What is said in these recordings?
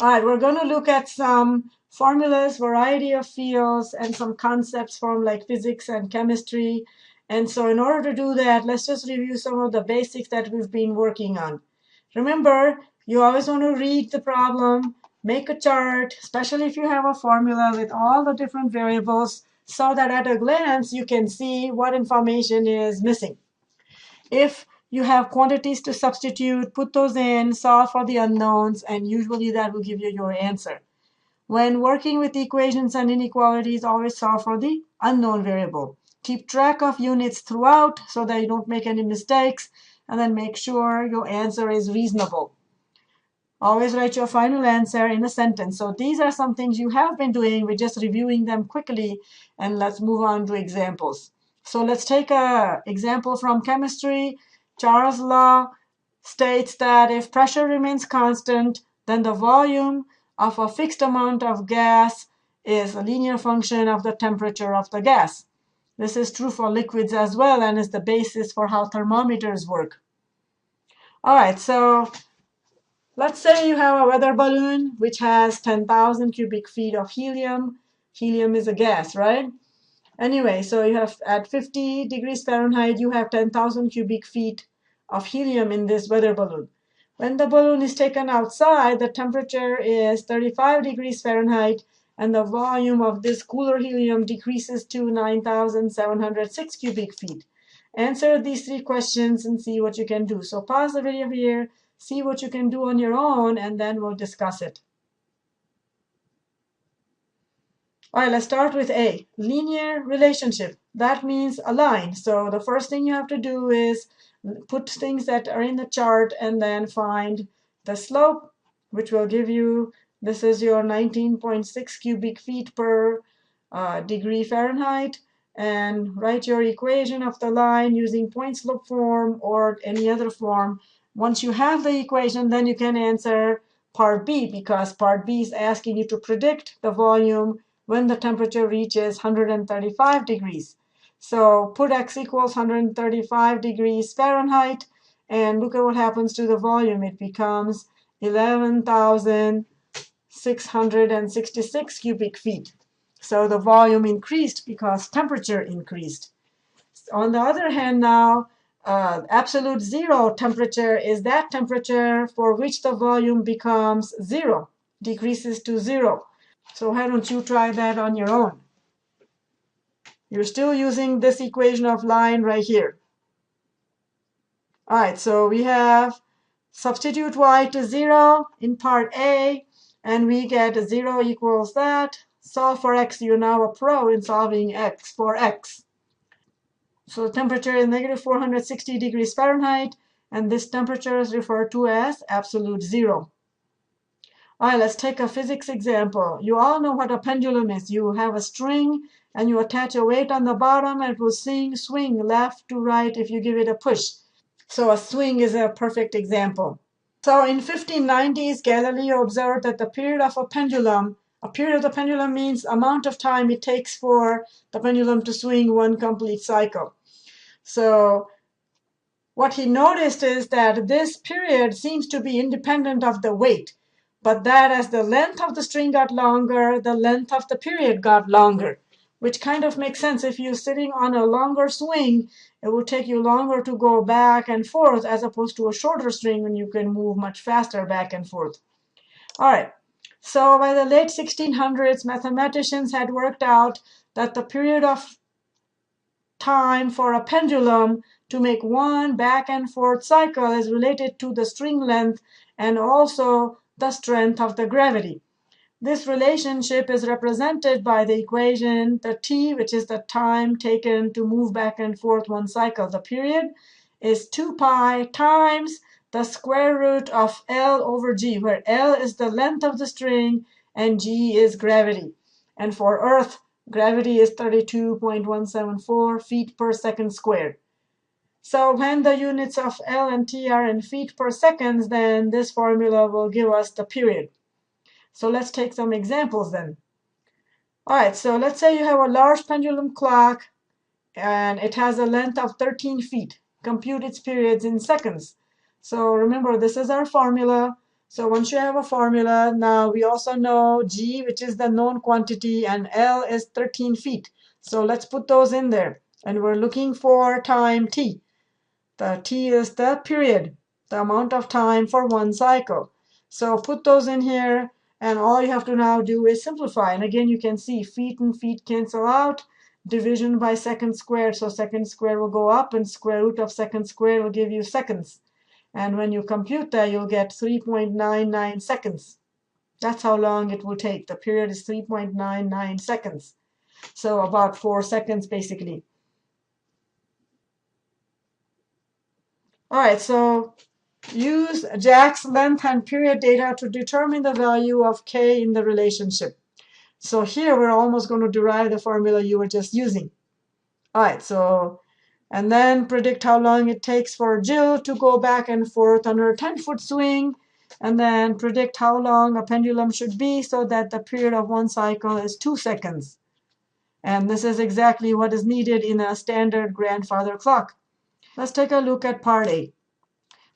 All right, we're going to look at some formulas, variety of fields, and some concepts from like physics and chemistry. And so in order to do that, let's just review some of the basics that we've been working on. Remember, you always want to read the problem, make a chart, especially if you have a formula with all the different variables, so that at a glance you can see what information is missing. If you have quantities to substitute, put those in, solve for the unknowns, and usually that will give you your answer. When working with equations and inequalities, always solve for the unknown variable. Keep track of units throughout so that you don't make any mistakes, and then make sure your answer is reasonable. Always write your final answer in a sentence. So these are some things you have been doing. We're just reviewing them quickly, and let's move on to examples. So let's take an example from chemistry. Charles' law states that if pressure remains constant, then the volume of a fixed amount of gas is a linear function of the temperature of the gas. This is true for liquids as well, and is the basis for how thermometers work. All right, so let's say you have a weather balloon which has 10,000 cubic feet of helium. Helium is a gas, right? Anyway, so you have at 50 degrees Fahrenheit, you have 10,000 cubic feet of helium in this weather balloon. When the balloon is taken outside, the temperature is 35 degrees Fahrenheit, and the volume of this cooler helium decreases to 9,706 cubic feet. Answer these three questions and see what you can do. So pause the video here, see what you can do on your own, and then we'll discuss it. All right, let's start with A, linear relationship. That means a line. So the first thing you have to do is put things that are in the chart and then find the slope, which will give you, this is your 19.6 cubic feet per degree Fahrenheit, and write your equation of the line using point slope form or any other form. Once you have the equation, then you can answer part B, because part B is asking you to predict the volume when the temperature reaches 135 degrees. So put x equals 135 degrees Fahrenheit, and look at what happens to the volume. It becomes 11,666 cubic feet. So the volume increased because temperature increased. On the other hand now, absolute zero temperature is that temperature for which the volume becomes zero, decreases to zero. So why don't you try that on your own? You're still using this equation of line right here. All right, so we have substitute y to 0 in part A, and we get 0 equals that. Solve for x. You're now a pro in solving x for x. So the temperature is negative 460 degrees Fahrenheit, and this temperature is referred to as absolute zero. All right, let's take a physics example. You all know what a pendulum is. You have a string, and you attach a weight on the bottom, and it will swing left to right if you give it a push. So a swing is a perfect example. So in 1590s, Galileo observed that the period of the pendulum means amount of time it takes for the pendulum to swing one complete cycle. So what he noticed is that this period seems to be independent of the weight, but that as the length of the string got longer, the length of the period got longer, which kind of makes sense. If you're sitting on a longer swing, it will take you longer to go back and forth as opposed to a shorter string when you can move much faster back and forth. All right, so by the late 1600s, mathematicians had worked out that the period of time for a pendulum to make one back and forth cycle is related to the string length and also the strength of the gravity. This relationship is represented by the equation, the t, which is the time taken to move back and forth one cycle. The period is 2 pi times the square root of L over G, where L is the length of the string and G is gravity. And for Earth, gravity is 32.174 feet per second squared. So when the units of L and T are in feet per seconds, then this formula will give us the period. So let's take some examples then. All right, so let's say you have a large pendulum clock and it has a length of 13 feet. Compute its periods in seconds. So remember, this is our formula. So once you have a formula, now we also know G, which is the known quantity, and L is 13 feet. So let's put those in there. And we're looking for time T. The T is the period, the amount of time for one cycle. So put those in here, and all you have to now do is simplify. And again, you can see feet and feet cancel out. Division by second squared, so second squared will go up, and square root of second squared will give you seconds. And when you compute that, you'll get 3.99 seconds. That's how long it will take. The period is 3.99 seconds. So about 4 seconds, basically. All right, so use Jack's length and period data to determine the value of K in the relationship. So here we're almost going to derive the formula you were just using. All right, so, and then predict how long it takes for Jill to go back and forth on her 10-foot swing, and then predict how long a pendulum should be so that the period of one cycle is 2 seconds. And this is exactly what is needed in a standard grandfather clock. Let's take a look at part A.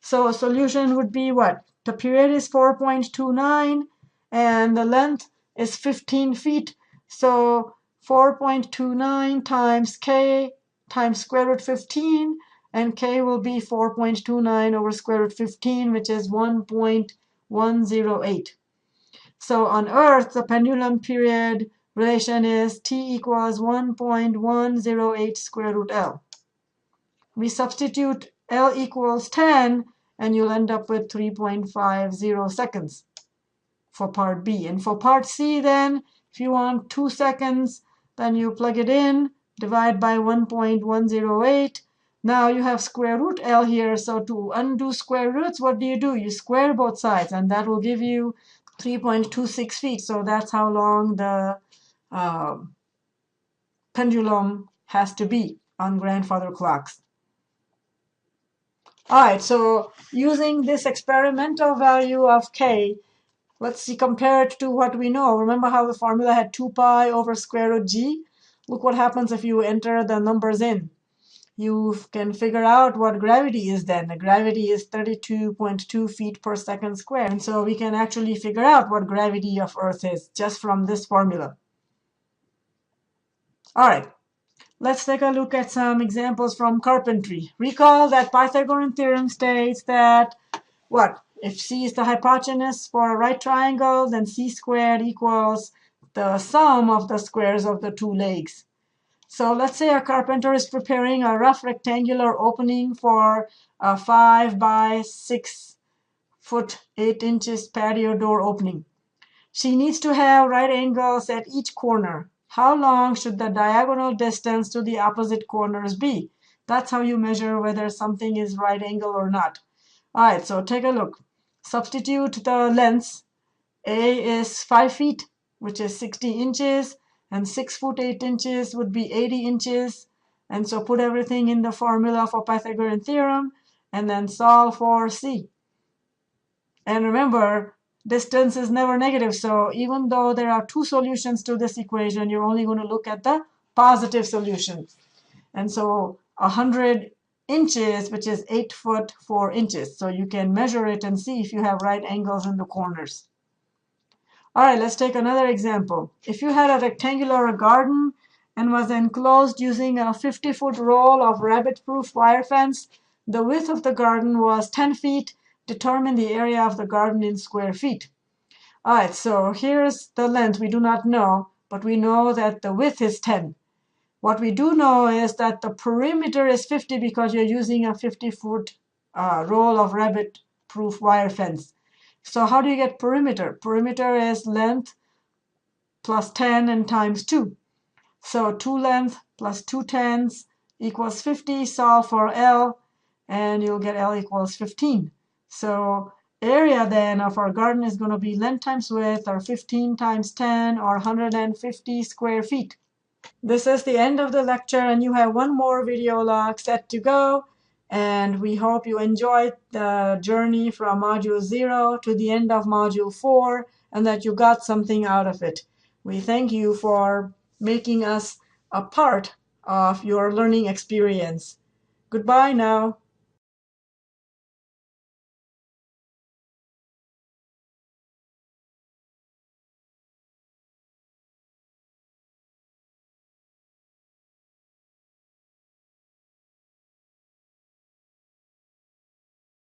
So a solution would be what? The period is 4.29 and the length is 15 feet. So 4.29 times K times square root 15, and K will be 4.29 over square root 15, which is 1.108. So on Earth, the pendulum period relation is T equals 1.108 square root L. We substitute L equals 10, and you'll end up with 3.50 seconds for part B. And for part C, then, if you want 2 seconds, then you plug it in, divide by 1.108. Now you have square root L here, so to undo square roots, what do? You square both sides, and that will give you 3.26 feet. So that's how long the pendulum has to be on grandfather clocks. All right, so using this experimental value of K, let's see, compare it to what we know. Remember how the formula had 2 pi over square root G? Look what happens if you enter the numbers in. You can figure out what gravity is then. The gravity is 32.2 feet per second squared. And so we can actually figure out what gravity of Earth is just from this formula. All right. Let's take a look at some examples from Carpentry. Recall that Pythagorean theorem states that what? If C is the hypotenuse for a right triangle, then C squared equals the sum of the squares of the two legs. So let's say a carpenter is preparing a rough rectangular opening for a 5 by 6 foot 8 inches patio door opening. She needs to have right angles at each corner. How long should the diagonal distance to the opposite corners be? That's how you measure whether something is right angle or not. All right, so take a look. Substitute the lengths. A is 5 feet, which is 60 inches, and 6 foot 8 inches would be 80 inches. And so put everything in the formula for Pythagorean theorem, and then solve for C. And remember, distance is never negative, so even though there are 2 solutions to this equation, you're only going to look at the positive solution. And so 100 inches, which is 8 foot 4 inches. So you can measure it and see if you have right angles in the corners. All right, let's take another example. If you had a rectangular garden and was enclosed using a 50-foot roll of rabbit-proof wire fence, the width of the garden was 10 feet. Determine the area of the garden in square feet. All right, so here's the length. We do not know, but we know that the width is 10. What we do know is that the perimeter is 50 because you're using a 50-foot roll of rabbit-proof wire fence. So how do you get perimeter? Perimeter is length plus 10 and times 2. So 2 length plus 2 tens equals 50. Solve for L, and you'll get L equals 15. So area then of our garden is going to be length times width, or 15 times 10, or 150 square feet. This is the end of the lecture, and you have one more video log set to go. And we hope you enjoyed the journey from Module 0 to the end of Module 4, and that you got something out of it. We thank you for making us a part of your learning experience. Goodbye now.